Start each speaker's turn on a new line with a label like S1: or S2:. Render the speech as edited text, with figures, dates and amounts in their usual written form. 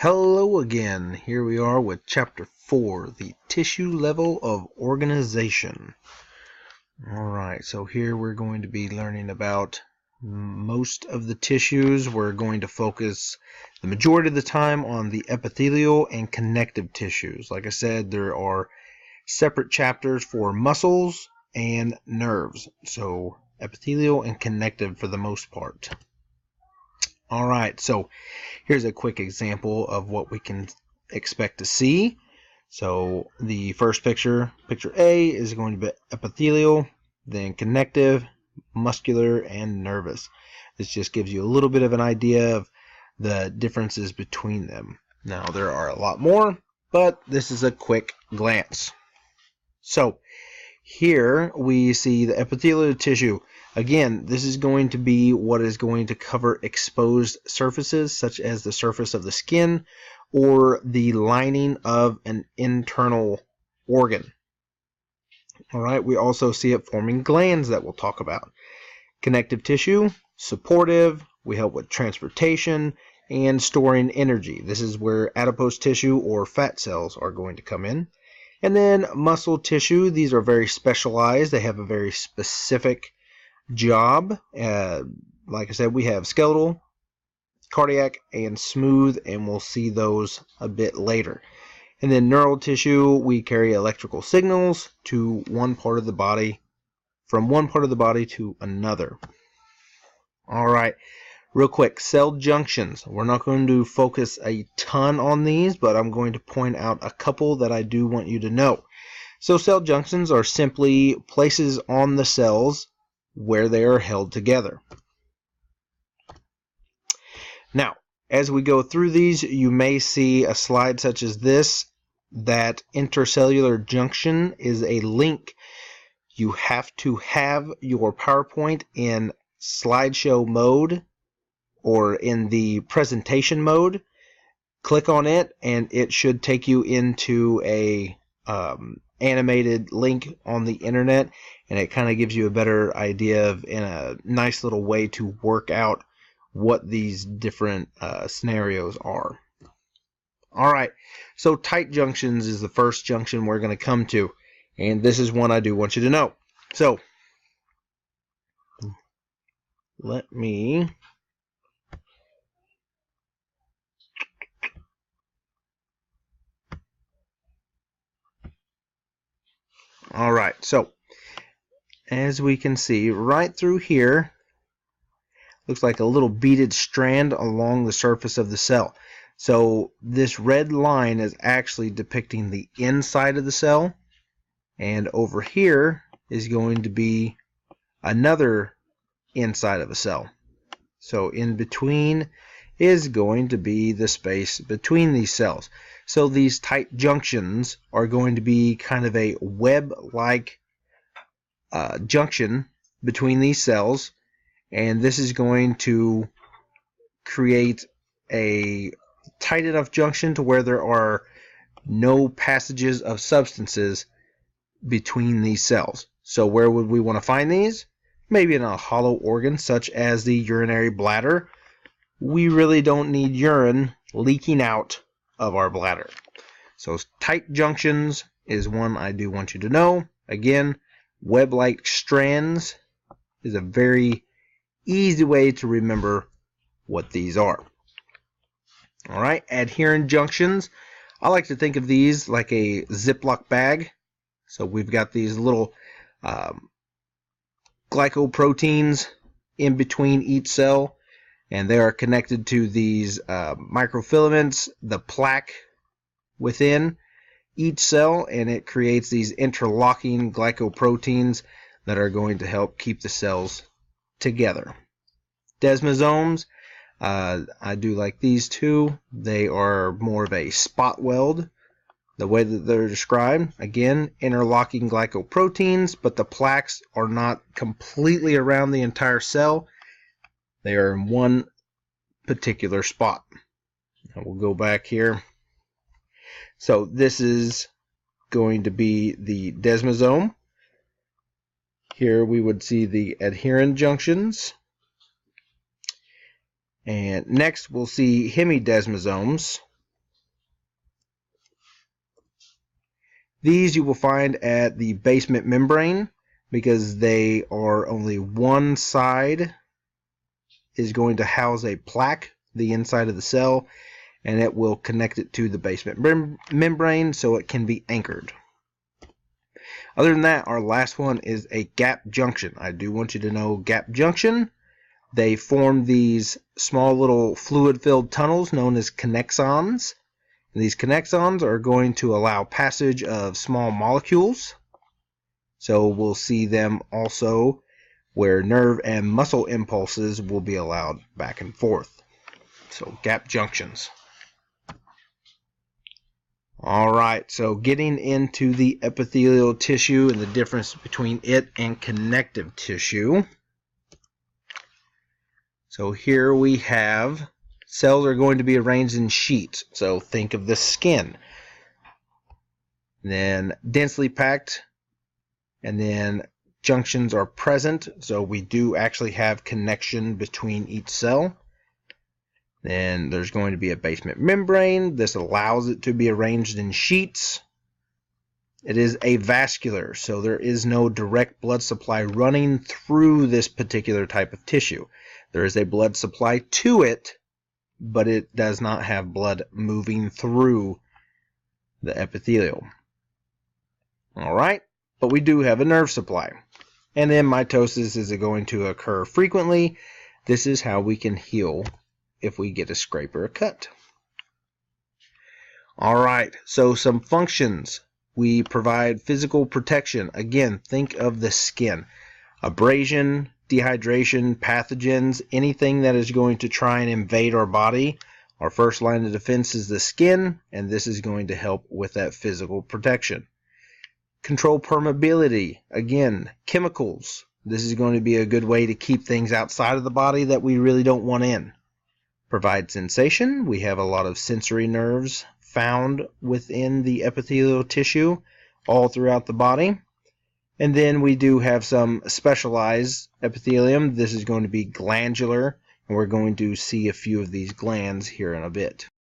S1: Hello again. Here we are with Chapter 4, the tissue level of organization. Alright, so here we're going to be learning about most of the tissues. We're going to focus the majority of the time on the epithelial and connective tissues. Like I said, there are separate chapters for muscles and nerves. So epithelial and connective for the most part. Alright, so here's a quick example of what we can expect to see. So the first picture, picture A, is going to be epithelial, then connective, muscular, and nervous. This just gives you a little bit of an idea of the differences between them. Now there are a lot more, but this is a quick glance. So here we see the epithelial tissue. Again, this is going to be what is going to cover exposed surfaces, such as the surface of the skin or the lining of an internal organ. Alright, we also see it forming glands that we'll talk about. Connective tissue, supportive, we help with transportation and storing energy. This is where adipose tissue or fat cells are going to come in. And then muscle tissue, these are very specialized. They have a very specific job. Like I said, we have skeletal, cardiac, and smooth, and we'll see those a bit later. And then neural tissue, we carry electrical signals to one part of the body, from one part of the body to another. Alright, real quick, cell junctions. We're not going to focus a ton on these, but I'm going to point out a couple that I do want you to know. So cell junctions are simply places on the cells where they are held together. Now, as we go through these, you may see a slide such as this, that intercellular junction is a link. You have to have your PowerPoint in slideshow mode or in the presentation mode. Click on it and it should take you into a animated link on the internet, and it kind of gives you a better idea of, in a nice little way, to work out what these different scenarios are. Alright, so tight junctions is the first junction we're going to come to, and this is one I do want you to know. So let me Alright, so as we can see right through here, looks like a little beaded strand along the surface of the cell. So this red line is actually depicting the inside of the cell, and over here is going to be another inside of a cell. So in between is going to be the space between these cells. So these tight junctions are going to be kind of a web-like junction between these cells, and this is going to create a tight enough junction to where there are no passages of substances between these cells. So where would we want to find these? Maybe in a hollow organ such as the urinary bladder. We really don't need urine leaking out of our bladder. So tight junctions is one I do want you to know. Again, web-like strands is a very easy way to remember what these are. Alright, adherent junctions. I like to think of these like a Ziploc bag. So we've got these little glycoproteins in between each cell, and they are connected to these microfilaments, the plaque within each cell, and it creates these interlocking glycoproteins that are going to help keep the cells together. Desmosomes, I do like these two. They are more of a spot weld, the way that they're described. Again, interlocking glycoproteins, but the plaques are not completely around the entire cell. They are in one particular spot. Now we'll go back here. So this is going to be the desmosome. Here we would see the adherent junctions. And next we'll see hemidesmosomes. These you will find at the basement membrane, because they are only one side is going to house a plaque, the inside of the cell, and it will connect it to the basement membrane so it can be anchored. Other than that, our last one is a gap junction. I do want you to know gap junction. They form these small little fluid-filled tunnels known as connexons. And these connexons are going to allow passage of small molecules. So we'll see them also where nerve and muscle impulses will be allowed back and forth. So gap junctions. Alright, so getting into the epithelial tissue and the difference between it and connective tissue. So here we have cells are going to be arranged in sheets. So think of the skin. Then densely packed, and then junctions are present, so we do actually have connection between each cell. Then there's going to be a basement membrane. This allows it to be arranged in sheets. It is avascular, so there is no direct blood supply running through this particular type of tissue. There is a blood supply to it, but it does not have blood moving through the epithelium. Alright, but we do have a nerve supply. And then mitosis is going to occur frequently. This is how we can heal if we get a scrape or a cut. Alright, so some functions. We provide physical protection. Again, think of the skin. Abrasion, dehydration, pathogens, anything that is going to try and invade our body. Our first line of defense is the skin, and this is going to help with that physical protection. Control permeability. Again, chemicals. This is going to be a good way to keep things outside of the body that we really don't want in. Provide sensation. We have a lot of sensory nerves found within the epithelial tissue all throughout the body. And then we do have some specialized epithelium. This is going to be glandular, and we're going to see a few of these glands here in a bit.